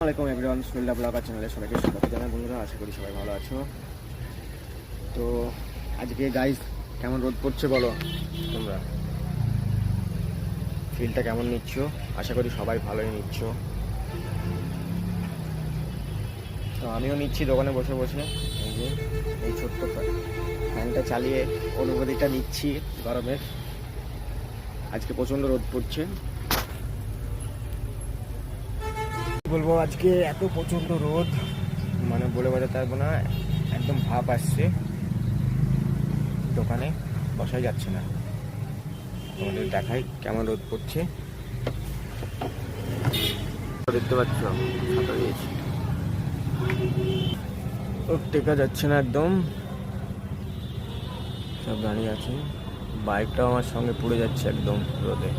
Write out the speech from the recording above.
আসসালামাইকুম everyone, সুনীলদা blogger চ্যানেলে সবাইকে স্বাগত জানাই। বন্ধুরা, আশা করি সবাই ভালো আছো। তো আজকে গাইজ কেমন রোদ পড়ছে বলো তোমরা, ফিলটা কেমন নিচ্ছ? আশা করি সবাই ভালোই নিচ্ছ। তো আমিও নিচ্ছি দোকানে বসে বসে, এই যে এই ছোট্ট ফ্যানটা চালিয়ে অনুভূতিটা নিচ্ছি গরমের। আজকে প্রচণ্ড রোদ পড়ছে, বলবো আজকে এত প্রচণ্ড রোদ মানে বলে বোঝাতে পারবো না, একদম ভাপ আসছে, দোকানে বসাই যাচ্ছে না। তোমাদের দেখাই কেমন রোদ পড়ছে, দেখতে পাচ্ছ ছাতা দিয়েছি, টেকা যাচ্ছে না, একদম সব দাঁড়িয়ে আছে। বাইকটাও আমার সঙ্গে পুড়ে যাচ্ছে একদম রোদে।